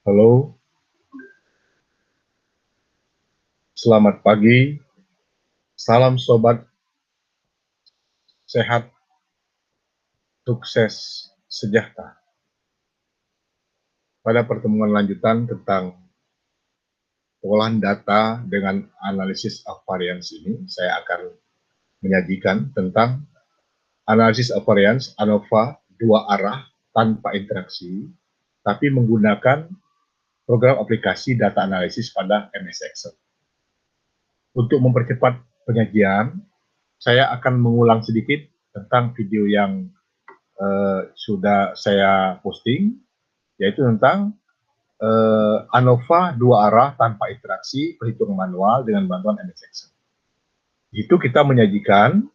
Halo, selamat pagi, salam sobat sehat, sukses, sejahtera. Pada pertemuan lanjutan tentang pengolahan data dengan analisis of variance ini, saya akan menyajikan tentang analisis of variance ANOVA dua arah tanpa interaksi, tapi menggunakan program aplikasi data analisis pada MS Excel. Untuk mempercepat penyajian, saya akan mengulang sedikit tentang video yang sudah saya posting, yaitu tentang ANOVA dua arah tanpa interaksi perhitungan manual dengan bantuan MS Excel. Itu kita menyajikan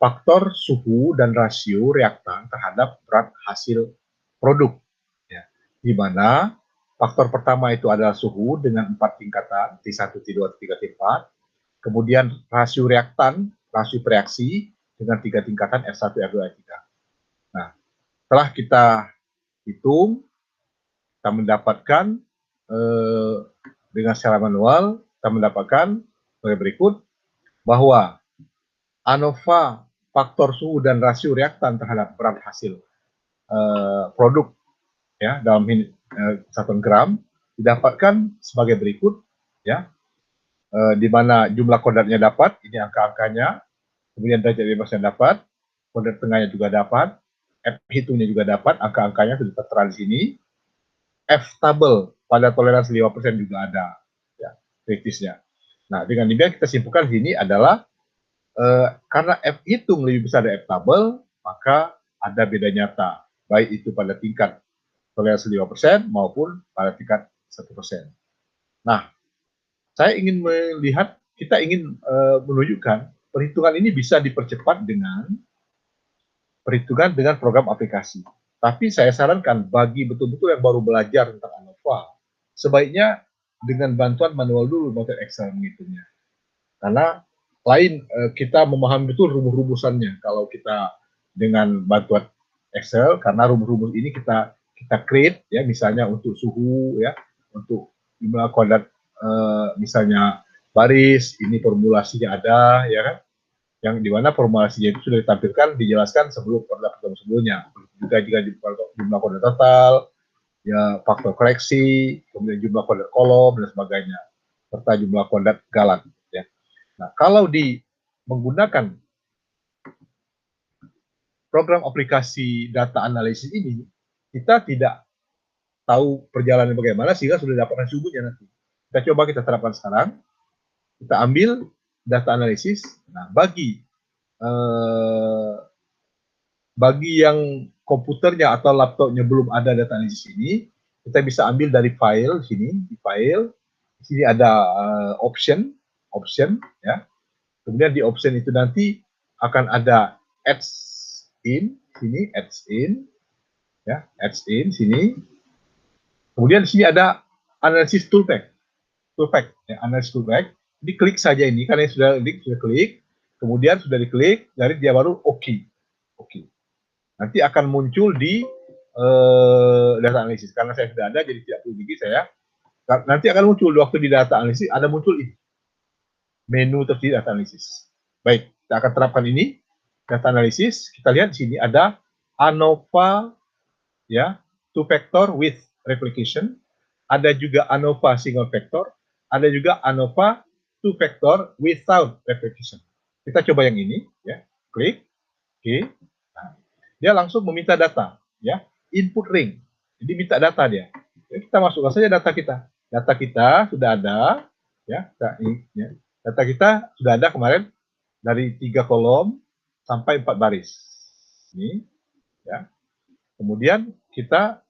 faktor suhu dan rasio reaktan terhadap berat hasil produk, ya, di mana faktor pertama itu adalah suhu dengan 4 tingkatan, T1, T2, T3, T4, kemudian rasio reaktan, rasio reaksi dengan 3 tingkatan R1, R2, R3. Nah, setelah kita hitung, kita mendapatkan dengan secara manual, kita mendapatkan sebagai berikut, bahwa ANOVA faktor suhu dan rasio reaktan terhadap berat hasil produk, ya, dalam satuan gram didapatkan sebagai berikut, ya, di mana jumlah kodratnya dapat, ini angka-angkanya, kemudian derajat bebasnya dapat, kodrat tengahnya juga dapat, F hitungnya juga dapat, angka-angkanya sudah tertera di sini. F tabel pada toleransi 5% juga ada, ya, kritisnya. Nah, dengan demikian kita simpulkan di sini adalah karena F hitung lebih besar dari F tabel, maka ada beda nyata, baik itu pada tingkat toleransi 5% maupun pada tingkat 1%. Nah, saya ingin melihat, kita ingin menunjukkan perhitungan ini bisa dipercepat dengan perhitungan dengan program aplikasi. Tapi saya sarankan bagi betul-betul yang baru belajar tentang ANOVA, sebaiknya dengan bantuan manual dulu, bantuan Excel menghitungnya. Karena lain kita memahami betul rumus-rumusannya kalau kita dengan bantuan Excel, karena rumus-rumus ini kita create, ya, misalnya untuk suhu, ya, untuk jumlah kodrat, misalnya baris, ini formulasinya ada, ya kan, yang dimana formulasinya itu sudah ditampilkan, dijelaskan sebelum kodrat sebelumnya. Juga jika jumlah kodrat total, ya, faktor koreksi, kemudian jumlah kodrat kolom dan sebagainya, serta jumlah kodrat galan, ya. Nah, kalau menggunakan program aplikasi data analisis ini, kita tidak tahu perjalanan bagaimana sehingga sudah dapatkan suhunya nanti. Kita coba kita terapkan sekarang. Kita ambil data analisis. Nah, bagi yang komputernya atau laptopnya belum ada data analisis ini, kita bisa ambil dari file sini, di file. Di sini ada option, ya. Kemudian di option itu nanti akan ada adds in, sini adds in, ya, adds in sini. Kemudian di sini ada analisis toolpath, ya, analisis toolpath. Diklik saja ini, karena sudah klik, kemudian sudah diklik, dari dia baru oke. Nanti akan muncul di data analisis. Karena saya sudah ada, jadi tidak perlu gigi saya. Nanti akan muncul waktu di data analisis, ada muncul ini, menu tersedia data analisis. Baik, kita akan terapkan ini, data analisis. Kita lihat di sini ada ANOVA, ya, two factor with replication, ada juga ANOVA single factor, ada juga ANOVA two factor without replication. Kita coba yang ini, ya, klik, oke. Nah, dia langsung meminta data, ya, input ring, jadi minta data dia. Ya, kita masukkan saja data kita. Data kita sudah ada, ya, data kita sudah ada kemarin dari 3 kolom sampai 4 baris. Ini, ya. Kemudian kita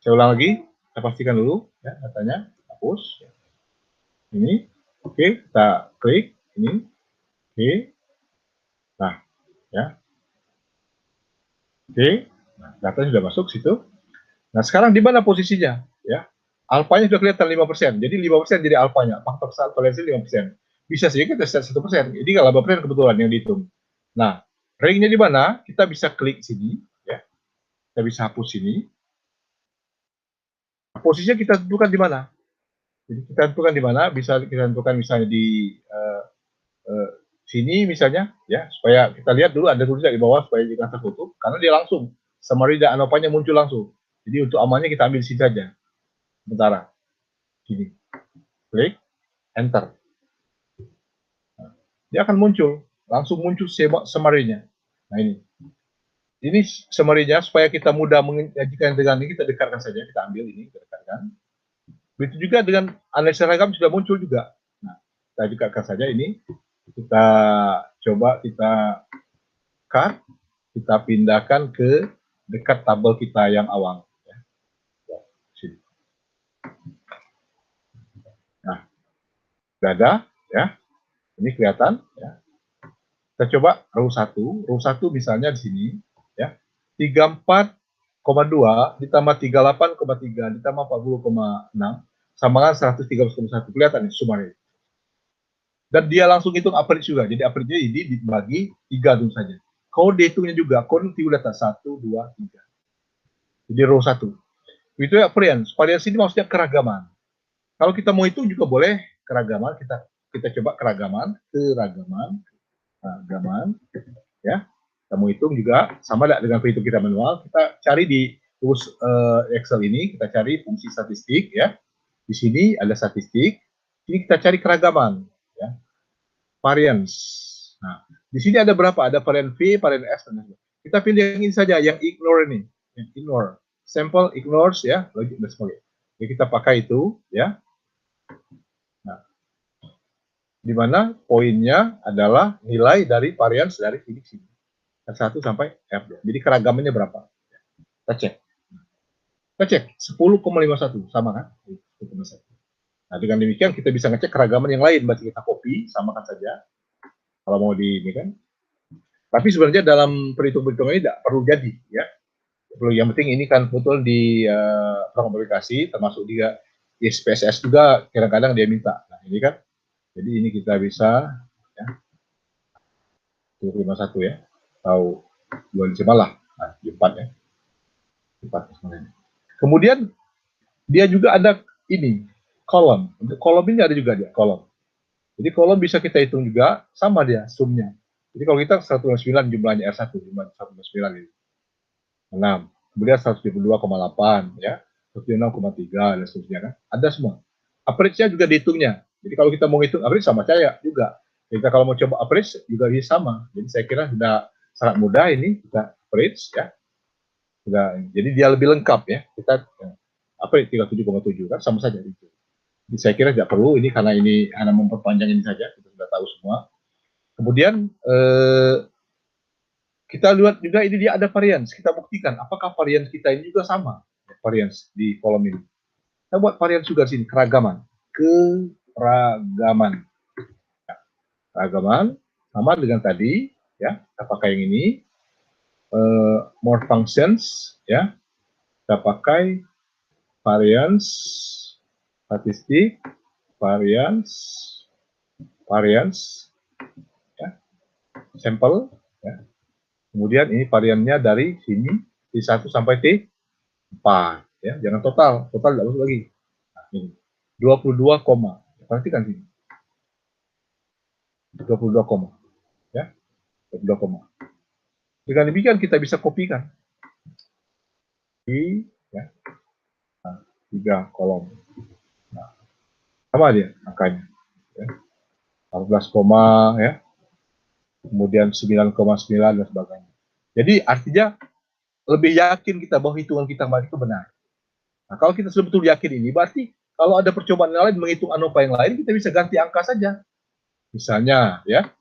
saya ulang lagi, kita pastikan dulu, ya, datanya, hapus. Ini, oke, kita klik, ini, oke. Nah, ya, oke. Nah, datanya sudah masuk situ. Nah, sekarang di mana posisinya? Ya, alfanya sudah kelihatan 5%. Jadi 5% jadi alfanya, faktor toleransi 5%. Bisa saja kita set 1%. Jadi kalau 5% kebetulan yang dihitung. Nah, ringnya di mana? Kita bisa klik sini, ya. Kita bisa hapus sini. posisinya kita tentukan di mana. Jadi kita tentukan di mana, bisa kita tentukan misalnya di sini misalnya, ya, supaya kita lihat dulu ada tulisan di bawah supaya kita tertutup, karena dia langsung summary dan ANOVA-nya muncul langsung. Jadi untuk amannya kita ambil sini saja. Sementara sini, klik enter. Nah, dia akan muncul, langsung muncul summary-nya. Nah ini summary-nya supaya kita mudah menyajikan dengan ini, kita dekatkan saja, kita ambil ini, kita dekatkan. Begitu juga dengan analisa seragam sudah muncul juga. Nah, kita dekatkan saja ini, kita coba kita cut, kita pindahkan ke dekat tabel kita yang awal. Nah, sudah ada, ya. Ini kelihatan, ya. Kita coba row 1. Row 1 misalnya di sini, ya. 34,2 ditambah 38,3 ditambah 40,6 sama dengan 113,1. Kelihatan nih summary. Dan dia langsung hitung average juga. Jadi average-nya ini dibagi 3 dulu saja. Kode hitungnya juga, kode tiga data 1, 2, 3. Jadi row 1. Itu ya variance. Variance ini maksudnya keragaman. Kalau kita mau hitung juga boleh keragaman, kita coba keragaman, ya. Kita mau hitung juga sama dengan perhitung kita manual. Kita cari di tools Excel ini, kita cari fungsi statistik, ya. Di sini ada statistik. Ini kita cari keragaman, ya. Variance. Nah, di sini ada berapa? Ada varian V, varian S, dan lain-lain. Kita pilih yang ini saja, yang ignore ini, yang ignore. Sample ignores, ya, logik dan sebagainya. Jadi kita pakai itu, ya. Nah, di mana poinnya adalah nilai dari varians dari sini. R1 sampai F. Jadi keragamannya berapa? Kita cek. Kita cek 10,51 sama kan? 10,1. Nah, dengan demikian kita bisa ngecek keragaman yang lain. Berarti kita copy, samakan saja. Kalau mau di ini kan. Tapi sebenarnya dalam perhitung-perhitungan ini tidak perlu jadi, ya. Perlu, yang penting ini kan betul di program aplikasi, termasuk juga di SPSS juga kadang-kadang dia minta. Nah, ini kan. Jadi ini kita bisa, ya, 51 ya, atau 25 lah, nah, 4 ya. 4 sebenarnya. Kemudian dia juga ada ini, kolom. Untuk kolom ini ada juga dia, kolom. Jadi kolom bisa kita hitung juga, sama dia, sumnya. Jadi kalau kita 109 jumlahnya R1, jumlah 109 ini. 6. Kemudian 172,8, ya. 106,3, dan seterusnya kan. Ada semua. Average-nya juga dihitungnya. Jadi kalau kita mau hitung average sama saya juga. Kita kalau mau coba average juga bisa sama. Jadi saya kira sudah sangat mudah ini kita average, ya. Sudah, jadi dia lebih lengkap, ya. Kita average 37,7 kan sama saja itu. Jadi saya kira tidak perlu ini karena ini hanya memperpanjang ini saja, kita sudah tahu semua. Kemudian kita lihat juga ini dia ada varians. Kita buktikan apakah varians kita ini juga sama varians di kolom ini. Kita buat varians juga di sini, keragaman. Keragaman. Keragaman sama dengan tadi, ya. Kita pakai yang ini. More functions, ya. Kita pakai varians, statistik, varians, ya. Sampel, ya. Kemudian ini variannya dari sini T1 sampai T4, ya. Jangan total tidak bagus lagi. Nah, ini 22, perhatikan sini. 22, ya. 22, dengan demikian kita bisa kopikan di, ya, nah, 3 kolom. Nah, sama dia angkanya, ya. 14, ya. Kemudian 9,9 dan sebagainya. Jadi artinya lebih yakin kita bahwa hitungan kita kemarin itu benar. Nah, kalau kita sudah betul yakin ini, berarti kalau ada percobaan yang lain menghitung ANOVA yang lain, kita bisa ganti angka saja. Misalnya, ya,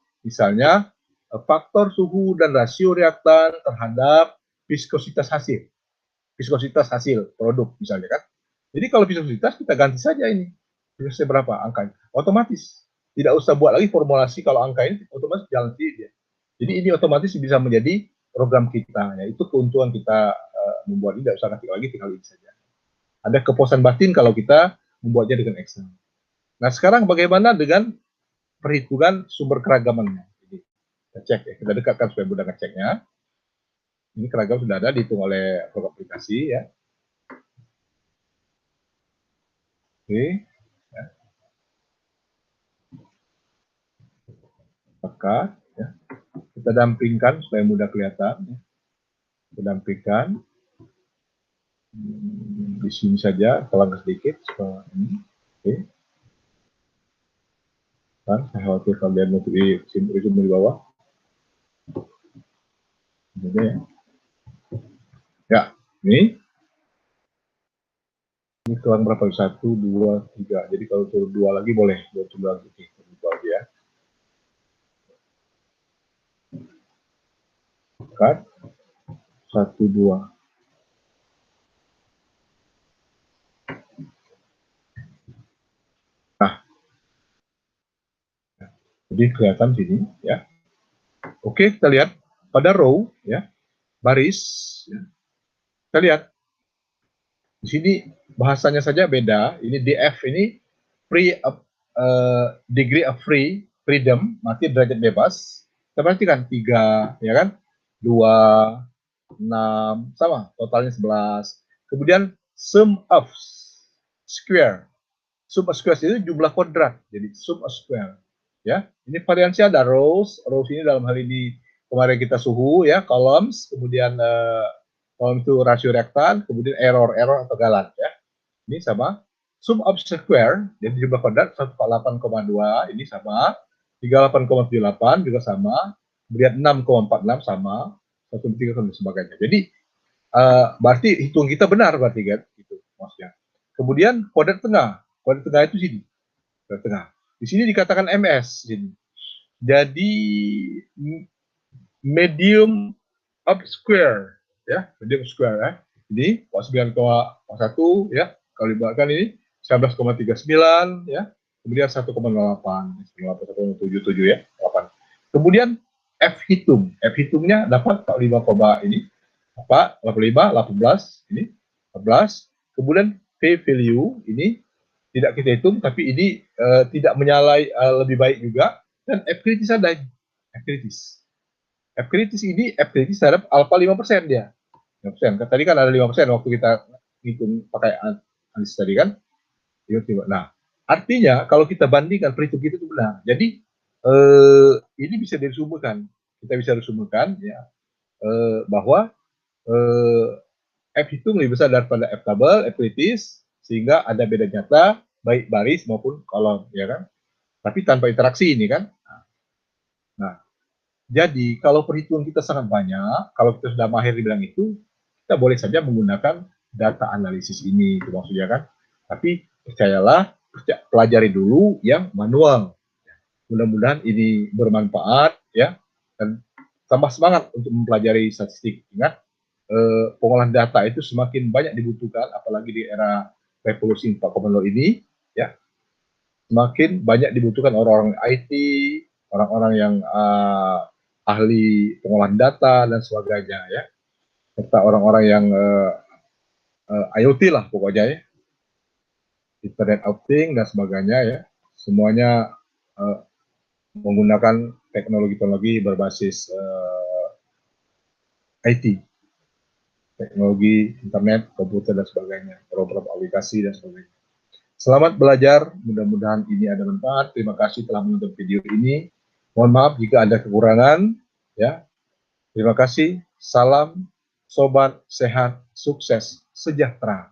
faktor suhu dan rasio reaktan terhadap viskositas hasil produk misalnya kan. Jadi kalau viskositas kita ganti saja ini. Viskositas berapa angkanya? Otomatis. Tidak usah buat lagi formulasi, kalau angka ini otomatis jalan sendiri dia. Jadi ini otomatis bisa menjadi program kita, ya. Itu keuntungan kita membuat ini, tidak usah nanti lagi, tinggal ini saja. Ada kepuasan batin kalau kita membuatnya dengan Excel. Nah, sekarang bagaimana dengan perhitungan sumber keragamannya? Jadi, kita cek, ya. Kita dekatkan supaya mudah ngeceknya. Ini keragam sudah ada, dihitung oleh program aplikasi, ya. Oke, ya. Maka ya, kita dampingkan supaya mudah kelihatan. Ya. Kita dampingkan di sini saja, telan sedikit supaya ini. Oke. Kan, saya khawatir kalian untuk di resume di bawah. Jadi, ya, ini kurang berapa? 1, 2, 3. Jadi kalau turun 2 lagi boleh. 2 lagi. Lagi ya. Kan? 1, 2. Nah, jadi kelihatan sini ya. Oke, kita lihat pada row ya, baris ya. Kita lihat di sini bahasanya saja beda. Ini DF ini free degree of freedom, mati derajat bebas. Kita perhatikan 3 ya kan, 2, 6 sama, totalnya 11. Kemudian sum of square. Sum of square itu jumlah kuadrat. Jadi sum of square. Ya, ini variansi ada rows. Rows ini dalam hal ini kemarin kita suhu ya, columns, kemudian column itu rasio reaktan, kemudian error atau galan ya. Ini sama sum of square, jadi jumlah kuadrat 148,2 ini sama, 38,78 juga sama, kemudian 6,46 sama, 1,3 dan sebagainya. Jadi berarti hitung kita benar berarti kan, gitu maksudnya. Kemudian kuadrat tengah itu sini, kuadrat tengah. Di sini dikatakan MS sini. Jadi medium of square ya, medium square ya. Jadi 9,1 ya, kalau dibuatkan ini 19,39 ya, kemudian 1,08, 1,77 ya, 8. Kemudian F hitungnya dapat 45, ini apa, 85, 18 ini 14. Kemudian P value ini tidak kita hitung, tapi ini tidak menyalai, lebih baik juga. Dan F kritis ada, F kritis. F kritis ini F kritis terhadap alpha 5% dia. 5%. Tadi kan ada 5% waktu kita hitung pakai analisis tadi kan. Nah, artinya kalau kita bandingkan perhitungan kita itu benar. Jadi ini bisa dirusumkan. Kita bisa rusumkan ya bahwa F hitung lebih besar daripada F tabel, F kritis, sehingga ada beda nyata baik baris maupun kolom, ya kan? Tapi tanpa interaksi ini kan. Nah, jadi kalau perhitungan kita sangat banyak, kalau kita sudah mahir di bidang itu, kita boleh saja menggunakan data analisis ini, itu maksudnya kan. Tapi percayalah, pelajari dulu yang manual. Mudah-mudahan ini bermanfaat ya, dan tambah semangat untuk mempelajari statistik. Ingat, pengolahan data itu semakin banyak dibutuhkan, apalagi di era revolusi 4.0 ini, ya, semakin banyak dibutuhkan orang-orang IT, orang-orang yang ahli pengolahan data dan sebagainya, ya, serta orang-orang yang IoT lah pokoknya ya, Internet of Things dan sebagainya ya, semuanya menggunakan teknologi-teknologi berbasis IT, teknologi internet, komputer dan sebagainya, program aplikasi dan sebagainya. Selamat belajar, mudah-mudahan ini ada manfaat. Terima kasih telah menonton video ini. Mohon maaf jika ada kekurangan. Ya, terima kasih. Salam sobat sehat, sukses, sejahtera.